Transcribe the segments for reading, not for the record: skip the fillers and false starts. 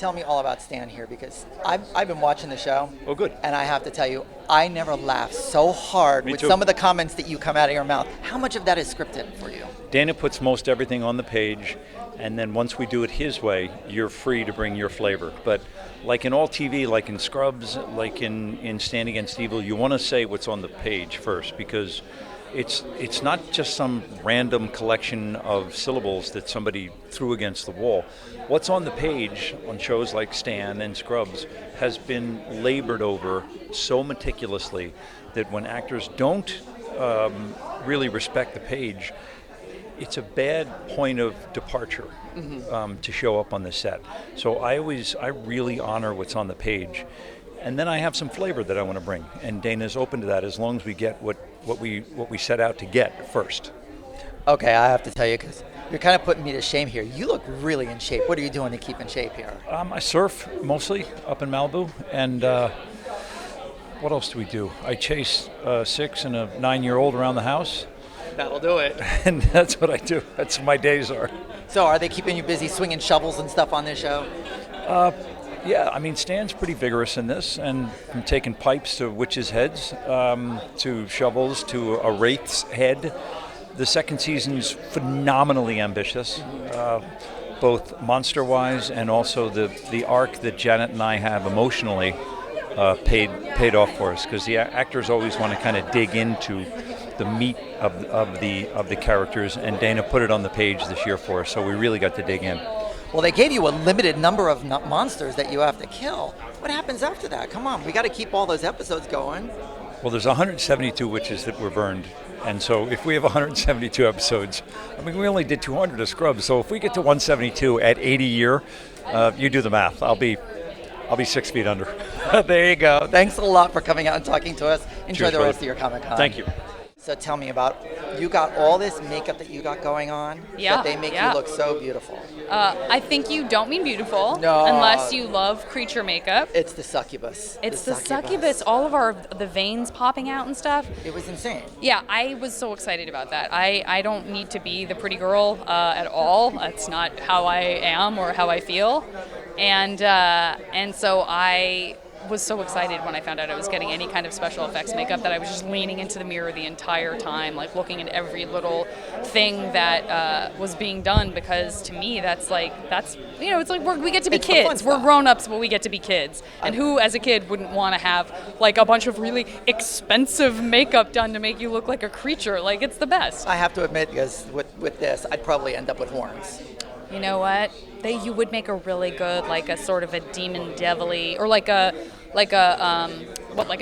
tell me all about Stan here, because I've been watching the show. Oh, good. And I have to tell you, I never laughed so hard with some of the comments that you come out of your mouth. How much of that is scripted for you? Dana puts most everything on the page, and then once we do it his way, you're free to bring your flavor. But like in all TV, like in Scrubs, like in Stand Against Evil, you want to say what's on the page first, because it's not just some random collection of syllables that somebody threw against the wall. What's on the page on shows like Stan and Scrubs has been labored over so meticulously that when actors don't really respect the page, it's a bad point of departure to show up on the set. So I really honor what's on the page. And then I have some flavor that I want to bring, and Dana's open to that as long as we get what we set out to get first. Okay, I have to tell you, because you're kind of putting me to shame here. You look really in shape. What are you doing to keep in shape here? I surf mostly up in Malibu, and what else do we do? I chase a 6 and a 9-year-old around the house. That'll do it. And that's what I do. That's what my days are. So are they keeping you busy swinging shovels and stuff on this show? Yeah, I mean, Stan's pretty vigorous in this, and from taking pipes to witches' heads, to shovels, to a wraith's head. The second season's phenomenally ambitious, both monster-wise and also the arc that Janet and I have emotionally paid off for us, because the actors always want to kind of dig into the meat of the characters, and Dana put it on the page this year for us, so we really got to dig in. Well, they gave you a limited number of monsters that you have to kill. What happens after that? Come on, we got to keep all those episodes going. Well, there's 172 witches that were burned, and so if we have 172 episodes, I mean, we only did 200 of Scrubs, so if we get to 172 at 80 a year, you do the math. I'll be 6 feet under. There you go. Thanks a lot for coming out and talking to us. Enjoy Cheers, the brother. rest of your Comic-Con. Thank you. So tell me about, you got all this makeup that you got going on, that they make you look so beautiful. I think you don't mean beautiful, No. unless you love creature makeup. It's the succubus. It's the succubus. All of the veins popping out and stuff. It was insane. Yeah, I was so excited about that. I don't need to be the pretty girl at all. That's not how I am or how I feel. And so I was so excited when I found out I was getting any kind of special effects makeup that I was just leaning into the mirror the entire time, like looking at every little thing that was being done, because to me that's it's like we get to be kids. We're grown-ups, but we get to be kids. And who as a kid wouldn't want to have like a bunch of really expensive makeup done to make you look like a creature? Like, it's the best. I have to admit, because with this, I'd probably end up with horns. You know what? You would make a really good, like a sort of a demon devilly, or like a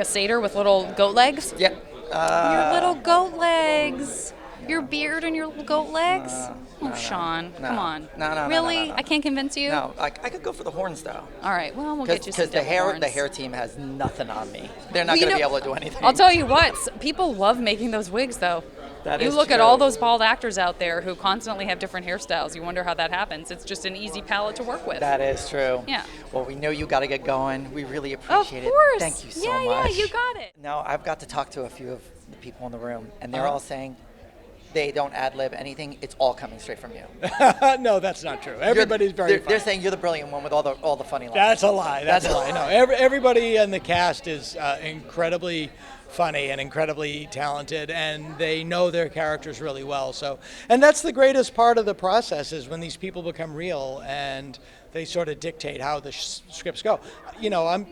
satyr with little goat legs. Yep. Your little goat legs. Your beard and your little goat legs. Sean, come on. No. Really? I can't convince you? No, I could go for the horns though. All right. Well, we'll get you some Because horns. the hair team has nothing on me. They're not going to be able to do anything. I'll tell you what. People love making those wigs, though. You look at all those bald actors out there who constantly have different hairstyles. You wonder how that happens. It's just an easy palette to work with. That is true. Yeah. Well, we know you got to get going. We really appreciate it. Of course. Thank you so much. Yeah, you got it. Now, I've got to talk to a few of the people in the room, and they're all saying they don't ad-lib anything. It's all coming straight from you. No, that's not true. Everybody's very funny. They're saying you're the brilliant one with all the funny lines. That's a lie. That's a lie. No, everybody in the cast is incredibly funny and incredibly talented, and they know their characters really well. So, and that's the greatest part of the process, is when these people become real and they sort of dictate how the scripts go. You know, I'm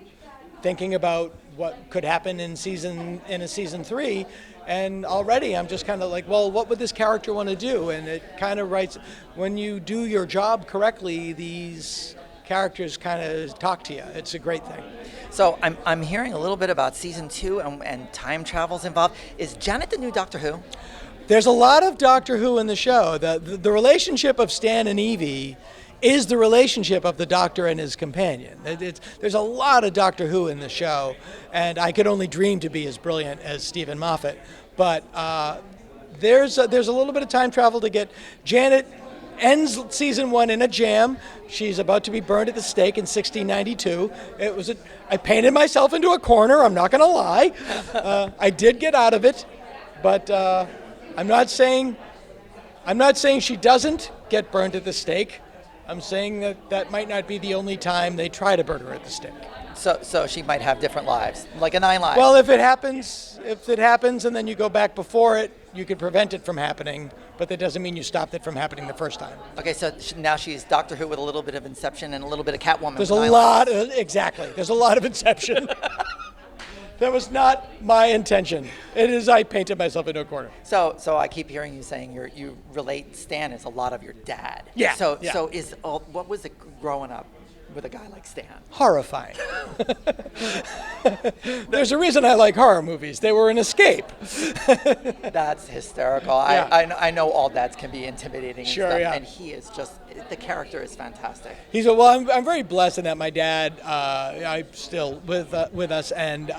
thinking about what could happen in a season 3, and already I'm just kind of like, well, what would this character want to do? And it kind of writes, when you do your job correctly, these characters kind of talk to you. It's a great thing. So I'm hearing a little bit about season 2 and time travel's involved. Is Janet the new Doctor Who? There's a lot of Doctor Who in the show. The relationship of Stan and Evie is the relationship of the Doctor and his companion. There's a lot of Doctor Who in the show, and I could only dream to be as brilliant as Stephen Moffat. But there's a little bit of time travel to get. Janet ends season 1 in a jam. She's about to be burned at the stake in 1692. I painted myself into a corner, I'm not going to lie. I did get out of it, but I'm not saying she doesn't get burned at the stake. I'm saying that might not be the only time they try to burn her at the stake. So she might have different lives, like a 9 lives. Well, if it happens and then you go back before it, you can prevent it from happening, but that doesn't mean you stopped it from happening the first time. Okay, so now she's Doctor Who with a little bit of Inception and a little bit of Catwoman. There's a lot of, exactly, there's a lot of Inception. That was not my intention. It is, I painted myself into a corner. So I keep hearing you saying you relate Stan as a lot of your dad. Yeah. So yeah. What was it growing up with a guy like Stan? Horrifying. There's a reason I like horror movies. They were an escape. That's hysterical. Yeah. I know all dads can be intimidating and Sure, stuff, yeah. and he is just, the character is fantastic. I'm very blessed in that my dad, I'm still with us, and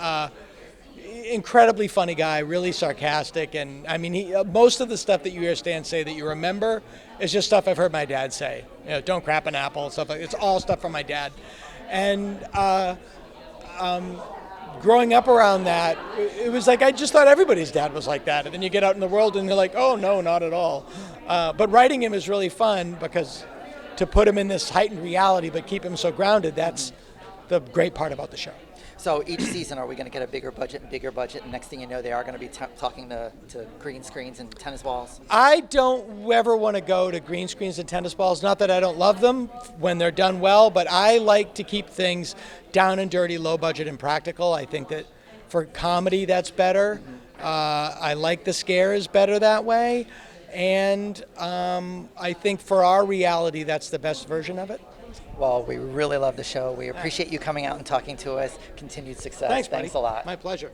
incredibly funny guy, really sarcastic, and I mean, most of the stuff that you hear Stan say that you remember is just stuff I've heard my dad say. You know, don't crap an apple, stuff like. It's all stuff from my dad, and growing up around that, it was like I just thought everybody's dad was like that, and then you get out in the world and you're like, oh no, not at all. But writing him is really fun because to put him in this heightened reality but keep him so grounded, that's the great part about the show. So each season, are we going to get a bigger budget, and next thing you know, they are going to be talking to green screens and tennis balls? I don't ever want to go to green screens and tennis balls. Not that I don't love them when they're done well, but I like to keep things down and dirty, low budget and practical. I think that for comedy, that's better. I like the scares better that way. And I think for our reality, that's the best version of it. Well, we really love the show. We appreciate you coming out and talking to us. Continued success. Thanks, buddy. Thanks a lot. My pleasure.